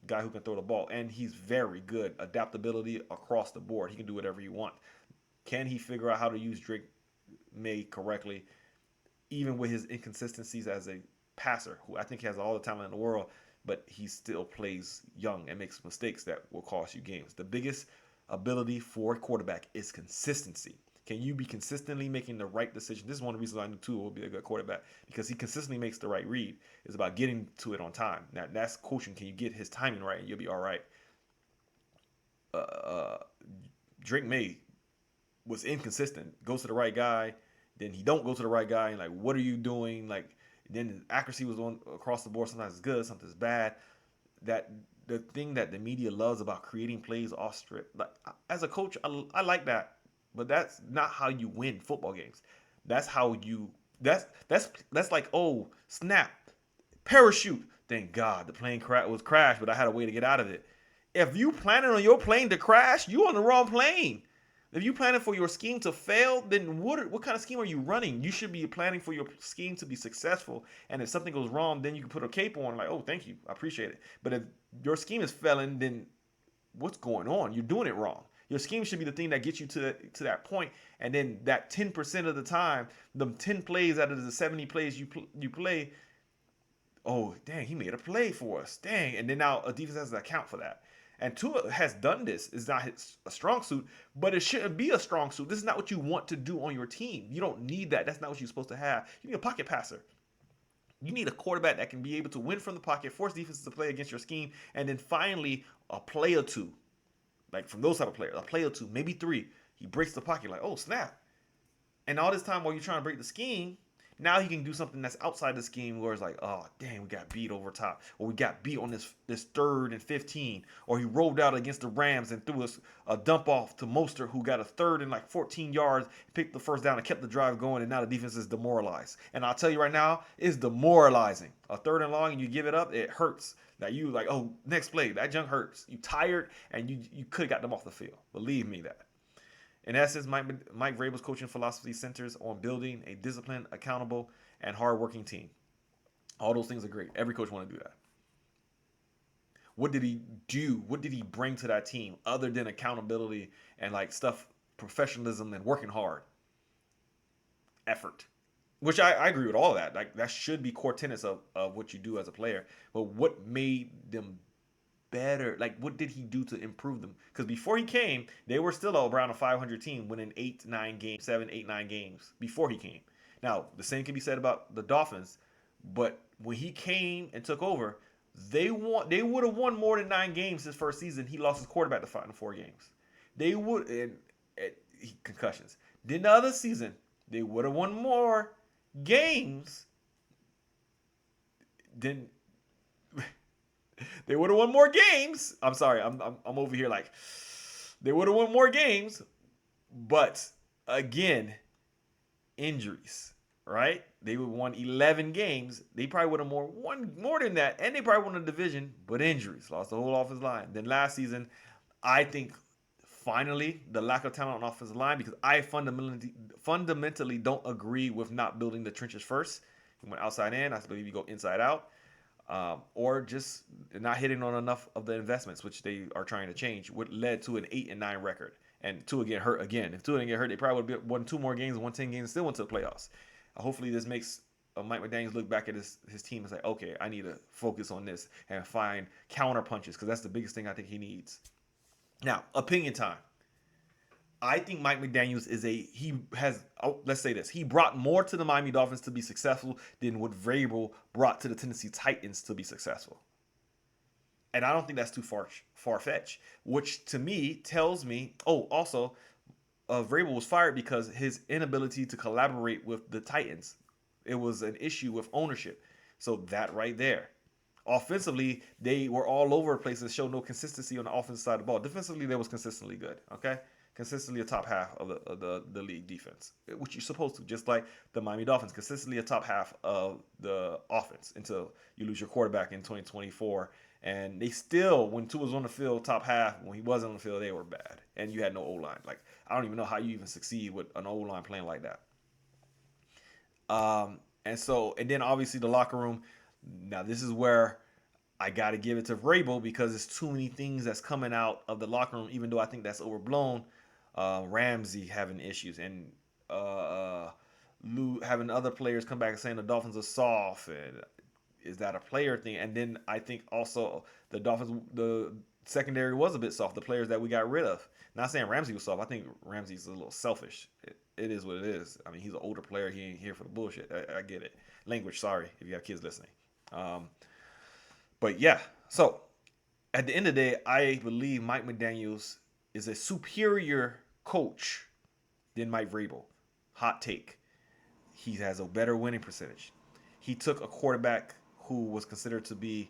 guy who can throw the ball, and he's very good. Adaptability across the board. He can do whatever you want. Can he figure out how to use Drake May correctly, even with his inconsistencies as a passer, who I think has all the talent in the world, but he still plays young and makes mistakes that will cost you games. The biggest ability for a quarterback is consistency. Can you be consistently making the right decision? This is one of the reasons I knew Tua would be a good quarterback, because he consistently makes the right read. It's about getting to it on time. Now, that's coaching. Can you get his timing right, and you'll be all right. Drake May was inconsistent. Goes to the right guy, then he don't go to the right guy, and like, what are you doing? Like, then the accuracy was on across the board. Sometimes it's good, sometimes it's bad. That the thing that the media loves about creating plays off strip. Like, as a coach, I like that, but that's not how you win football games. That's how you. That's like, oh snap, parachute. Thank God the plane was crashed, but I had a way to get out of it. If you planning on your plane to crash, you on the wrong plane. If you planning for your scheme to fail, then what kind of scheme are you running? You should be planning for your scheme to be successful. And if something goes wrong, then you can put a cape on, like, oh, thank you, I appreciate it. But if your scheme is failing, then what's going on? You're doing it wrong. Your scheme should be the thing that gets you to that point, and then that 10% of the time, the 10 plays out of the 70 plays you play, oh dang, he made a play for us, dang, and then now a defense has to account for that. And Tua has done this. It's not a strong suit, but it shouldn't be a strong suit. This is not what you want to do on your team. You don't need that. That's not what you're supposed to have. You need a pocket passer. You need a quarterback that can be able to win from the pocket, force defenses to play against your scheme, and then finally a play or two, like from those type of players, a play or two, maybe three. He breaks the pocket, like, oh snap! And all this time while you're trying to break the scheme, now he can do something that's outside the scheme where it's like, oh dang, we got beat over top, or we got beat on this 3rd and 15, or he rolled out against the Rams and threw a dump off to Mostert, who got a 3rd and like 14 yards, picked the first down and kept the drive going, and now the defense is demoralized. And I'll tell you right now, it's demoralizing. A 3rd and long and you give it up, it hurts. Now you like, oh, next play, that junk hurts. You tired, and you could have got them off the field. Believe me that. In essence, Mike Vrabel's coaching philosophy centers on building a disciplined, accountable, and hardworking team. All those things are great. Every coach want to do that. What did he do? What did he bring to that team other than accountability and like stuff, professionalism and working hard? Effort. Which I agree with all that. Like that should be core tenets of what you do as a player. But what made them better? Like, what did he do to improve them? Because before he came, they were still around a 500 team, winning 8-9 games, 7-8-9 games before he came. Now, the same can be said about the Dolphins, but when he came and took over, they would have won more than 9 games his first season. He lost his quarterback to 5 and 4 games. They would, and concussions. Then the other season, they would have won more games than. They would have won more games. I'm sorry, I'm over here like they would have won more games, but again, injuries, right? They would have won 11 games. They probably would have won more than that, and they probably won the division, but injuries lost the whole offensive line. Then last season, I think finally the lack of talent on offensive line, because I fundamentally don't agree with not building the trenches first. You went outside in. I believe you go inside out. Or just not hitting on enough of the investments, which they are trying to change, what led to an 8-9 record. And Tua get hurt again. If Tua didn't get hurt, they probably would have won 2 more games, won 10 games, and still went to the playoffs. Hopefully this makes Mike McDaniels look back at his team and say, okay, I need to focus on this and find counter punches, because that's the biggest thing I think he needs. Now, opinion time. I think Mike McDaniels let's say this, he brought more to the Miami Dolphins to be successful than what Vrabel brought to the Tennessee Titans to be successful. And I don't think that's too far-fetched, which to me tells me, also, Vrabel was fired because his inability to collaborate with the Titans. It was an issue with ownership. So that right there. Offensively, they were all over the place and showed no consistency on the offensive side of the ball. Defensively, they was consistently good, okay? Consistently a top half of the league defense, which you're supposed to, just like the Miami Dolphins, consistently a top half of the offense until you lose your quarterback in 2024. And they still, when Tua was on the field, top half. When he wasn't on the field, they were bad. And you had no O-line. Like, I don't even know how you even succeed with an O-line playing like that. And then obviously the locker room. Now, this is where I got to give it to Vrabel, because there's too many things that's coming out of the locker room, even though I think that's overblown. Ramsey having issues, and having other players come back and saying the Dolphins are soft, and is that a player thing? And then I think also the Dolphins, the secondary was a bit soft. The players that we got rid of. Not saying Ramsey was soft. I think Ramsey's a little selfish. It is what it is. I mean, he's an older player. He ain't here for the bullshit. I get it. Language, sorry if you have kids listening. But yeah, so at the end of the day, I believe Mike McDaniels is a superior coach than Mike Vrabel. Hot take. He has a better winning percentage. He took a quarterback who was considered to be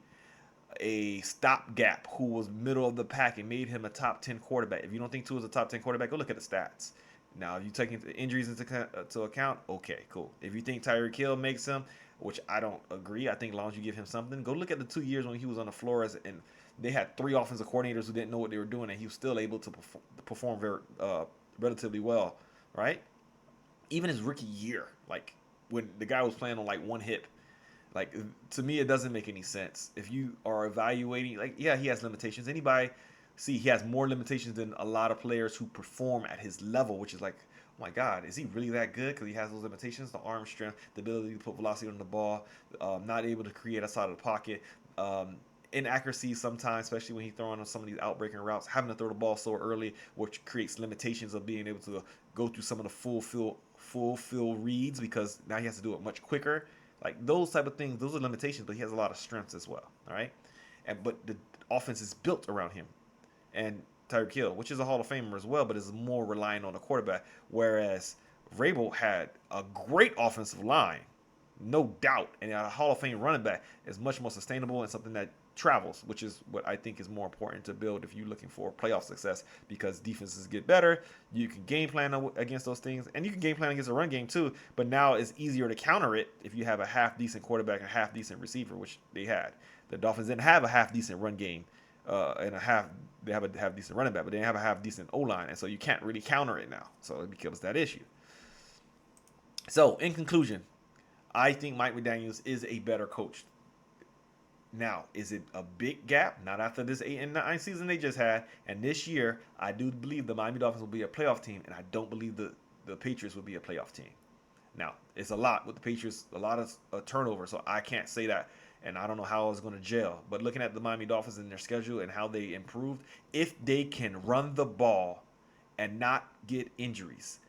a stopgap, who was middle of the pack, and made him a top 10 quarterback. If you don't think Tua is a top 10 quarterback, go look at the stats. Now, if you take injuries into account, okay, cool. If you think Tyreek Hill makes him, which I don't agree, I think as long as you give him something, go look at the 2 years when he was on the floor, and they had 3 offensive coordinators who didn't know what they were doing, and he was still able to perform very relatively well, right? Even his rookie year, like when the guy was playing on like one hip, like, to me, it doesn't make any sense. If you are evaluating, like, yeah, he has limitations. Anybody see he has more limitations than a lot of players who perform at his level, which is like, oh my God, is he really that good? Because he has those limitations: the arm strength, the ability to put velocity on the ball, not able to create outside of the pocket. Inaccuracy sometimes, especially when he's throwing on some of these outbreaking routes, having to throw the ball so early, which creates limitations of being able to go through some of the full field reads, because now he has to do it much quicker. Like those type of things, those are limitations, but he has a lot of strengths as well. All right, but the offense is built around him and Tyreek Hill, which is a Hall of Famer as well, but is more relying on the quarterback. Whereas Vrabel had a great offensive line, no doubt, and a Hall of Fame running back is much more sustainable and something that travels, which is what I think is more important to build if you're looking for playoff success, because defenses get better. You can game plan against those things, and you can game plan against a run game too, but now it's easier to counter it if you have a half decent quarterback and half decent receiver, which they had. The Dolphins didn't have a half decent run game and they have a half decent running back, but they didn't have a half decent O-line, and so you can't really counter it now, so it becomes that issue. So in conclusion, I think Mike McDaniels is a better coach. Now, is it a big gap? Not after this 8-9 season they just had. And this year, I do believe the Miami Dolphins will be a playoff team, and I don't believe the Patriots will be a playoff team. Now, it's a lot with the Patriots, a lot of turnover, so I can't say that. And I don't know how it's going to gel. But looking at the Miami Dolphins and their schedule and how they improved, if they can run the ball and not get injuries,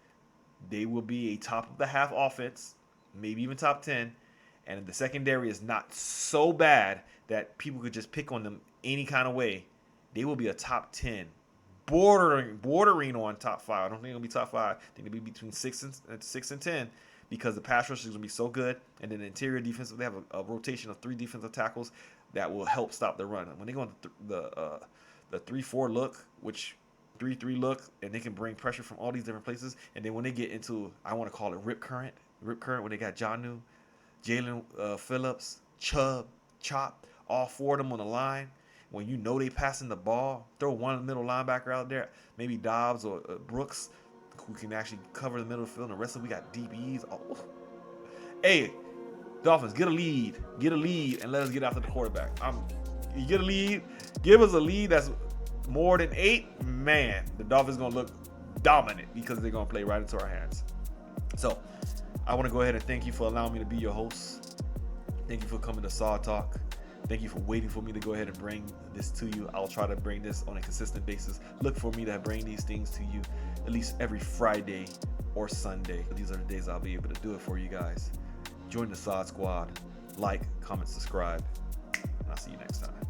they will be a top of the half offense, maybe even top 10. And the secondary is not so bad that people could just pick on them any kind of way. They will be a top 10, bordering on top 5. I don't think it'll be top 5. I think it'll be between 6 and 10, because the pass rush is going to be so good. And then the interior defense, they have a rotation of 3 defensive tackles that will help stop the run. When they go into the 3-4 look, which 3-3 look, and they can bring pressure from all these different places. And then when they get into, I want to call it rip current, when they got Jonnu, Jalen Phillips, Chubb, Chop, all 4 of them on the line. When you know they passing the ball, throw one middle linebacker out there, maybe Dobbs or Brooks, who can actually cover the middle of the field. And the rest of we got DBs. Oh. Hey, Dolphins, get a lead, and let us get after the quarterback. You get a lead, give us a lead that's more than 8. Man, the Dolphins gonna look dominant because they're gonna play right into our hands. So, I want to go ahead and thank you for allowing me to be your host. Thank you for coming to S.O.D Talk. Thank you for waiting for me to go ahead and bring this to you. I'll try to bring this on a consistent basis. Look for me to bring these things to you at least every Friday or Sunday. These are the days I'll be able to do it for you guys. Join the S.O.D Squad. Like, comment, subscribe, and I'll see you next time.